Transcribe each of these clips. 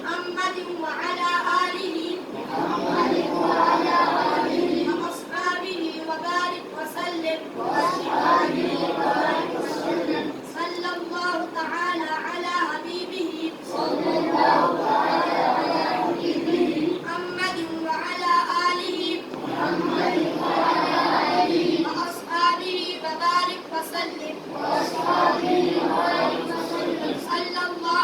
محمد وعلى آله وأصحابه وبارك وسلم صلى الله تعالى على حبيبه محمد وعلى آله وأصحابه وبارك وسلم صلى الله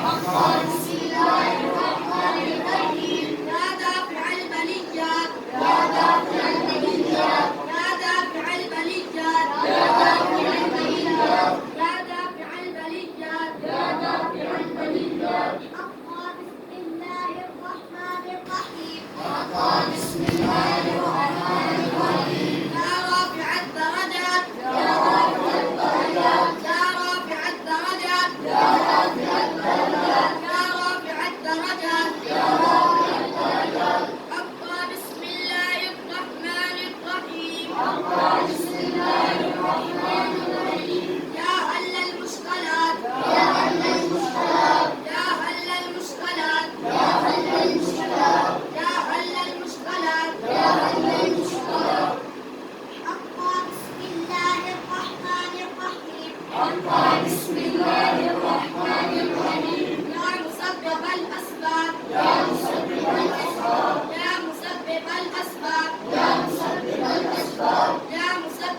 بسم الله الرحمن الرحيم يا دافع البليات يا دافع البليات يا دافع البليات يا دافع البليات يا دافع البليات يا دافع البليات بسم الله الرحمن الرحيم بسم الله الرحمن الرحيم يا رافع الدرجات يا رافع الدرجات يا رافع الدرجات يا رافع الدرجات يا رافع الدرجات يا رافع الدرجات بسم الله الرحمن الرحيم بسم الله الرحمن الرحيم يا هل المشكلات يا هل المشكلات يا هل المشكلات يا هل المشكلات يا هل المشكلات يا هل المشكلات بسم الله الرحمن الرحيم بسم الله الرحمن الرحيم يا مسبب الأسباب يا مسبب الأسباب يا مسبب الأسباب يا مسبب الأسباب يا مسبب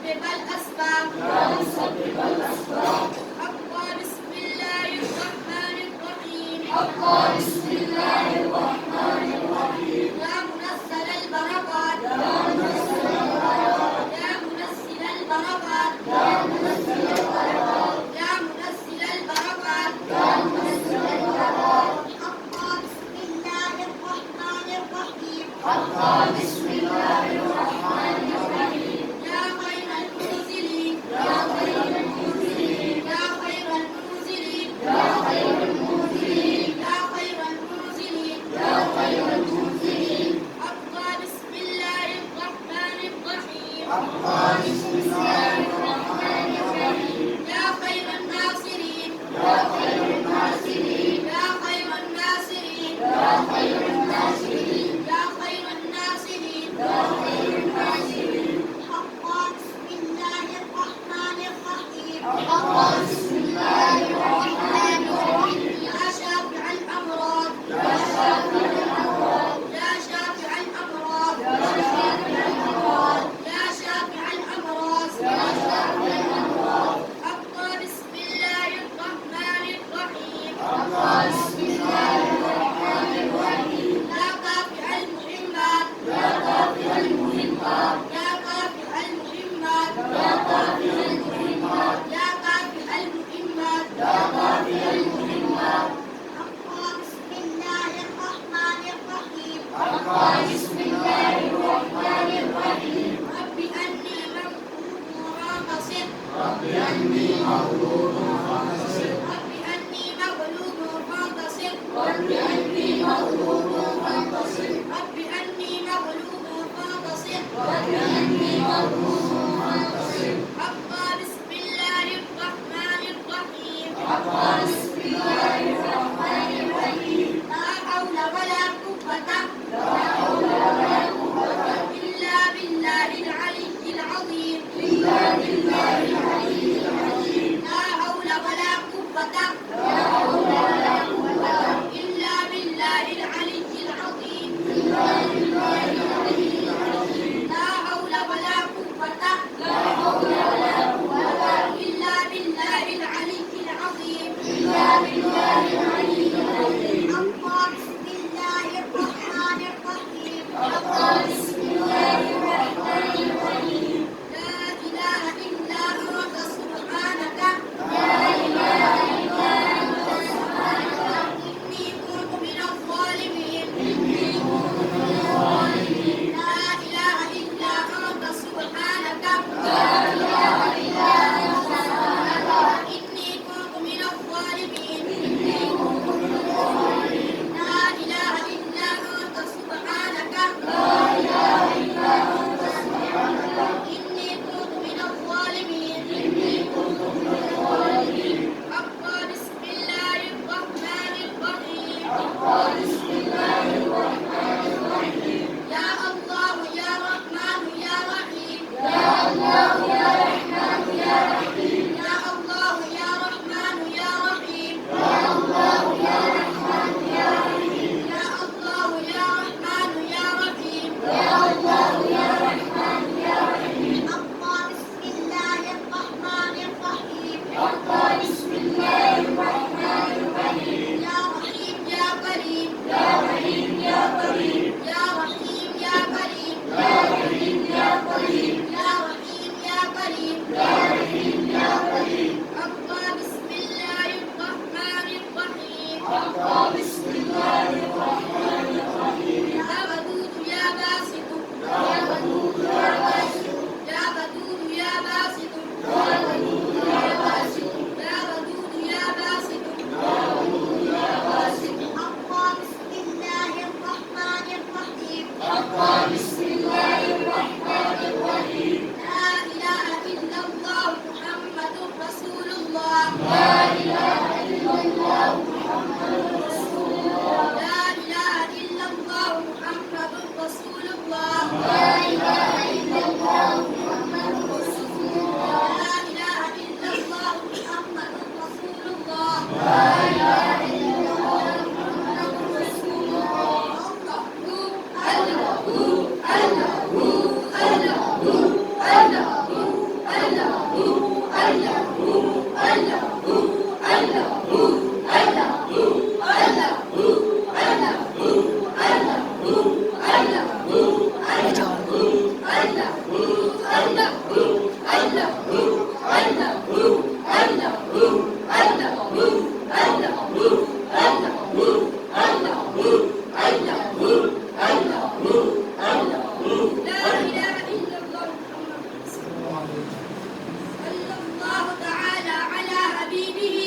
الأسباب يا مسبب الأسباب بسم الله الرحمن الرحيم بسم الله الرحمن الرحيم يا منزل البركات يا منزل البركات يا منزل البركات يا منزل البركات يا منزل البركات يا منزل البركات بسم الله الرحمن الرحيم بسم الله الرحمن الرحيم يا خير المنزلين يا خير المنزلين يا خير المنزلين يا خير المنزلين يا خير المنزلين يا خير المنزلين بسم الله الرحمن الرحيم بسم الله الرحمن الرحيم يا خير الناصرين يا خير الناصرين يا خير الناصرين يا خير الناصرين يا خير الناصرين يا خير الناصرين بسم الله الرحمن الرحيم بسم الله الرحمن الرحيم يا شافع الأمراض يا شافع الأمراض يا شافع الأمراض يا شافع الأمراض يا شافع الأمراض يا شافع الأمراض بسم الله الرحمن الرحيم بسم الله الرحمن الرحيم يا دافع المهمات يا دافع المهمات يا دافع المهمات يا دافع المهمات يا دافع المهمات يا دافع المهمات بسم الله الرحمن الرحيم بسم الله الرحمن الرحيم رب أني مغلوب فانتصر رب أني مغلوب فانتصر رب أني مغلوب فانتصر رب أني مغلوب فانتصر رب أني مغلوب فانتصر رب أني مغلوب فانتصر بسم الله الرحمن الرحيم بسم الله الرحمن الرحيم لا حول ولا قوة لا حول ولا قوة إلا بالله العلي العظيم إلا بالله العلي العظيم لا حول ولا قوة لا حول ولا قوة إلا بالله العلي العظيم إلا بالله العلي العظيم لا حول ولا قوة لا حول ولا قوة إلا بالله العلي العظيم إلا بالله العلي العظيم بسم الله الرحمن الرحيم بسم الله الرحمن الرحيم لا إله إلا أنت سبحانك لا إله إلا يا ودود يا باسط يا ودود يا باسط يا ودود يا باسط الله بسم الله الرحمن الرحيم لا إله إلا الله محمد رسول الله لا إله إلا الله محمد رسول الله لا إله إلا الله محمد رسول الله لا إله إلا الله محمد رسول الله لا إله إلا الله محمد رسول الله لا إله إلا الله محمد رسول الله لا إله إلا الله محمد رسول الله صلى الله تعالى على حبيبه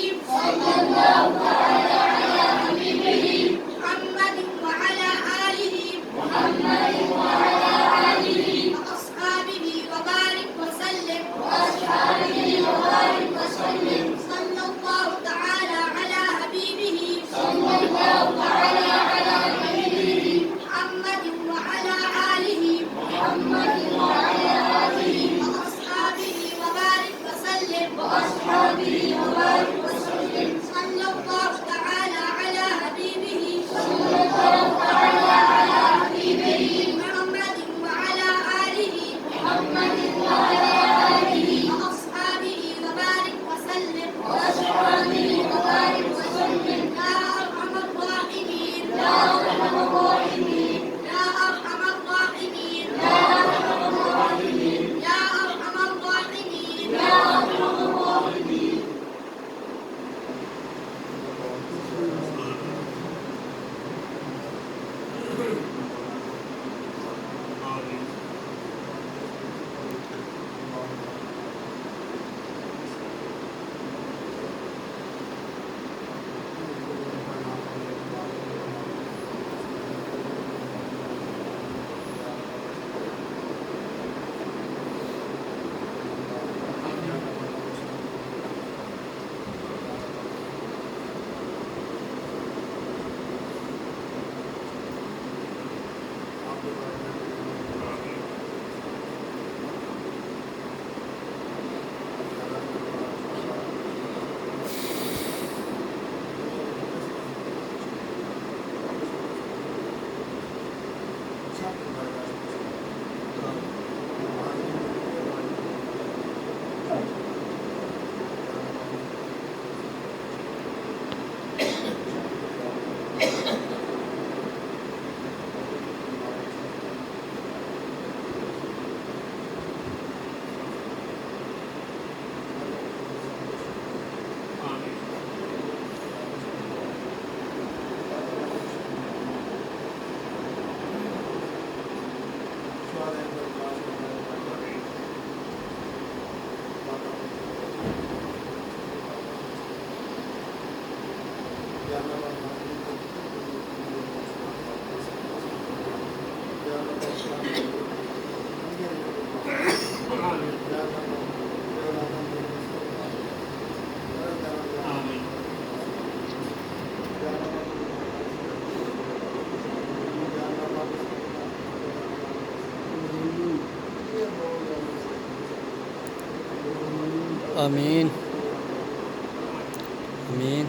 محمد وعلى آله وأصحابه وبارك وسلم صلى الله تعالى على حبيبه محمد وعلى آله وأصحابه وبارك وسلم صلى الله تعالى على حبيبه محمد وعلى آله وأصحابه وبارك وسلم يا أرحم الراحمين يا أرحم الراحمين يا أرحم الراحمين آمين آمين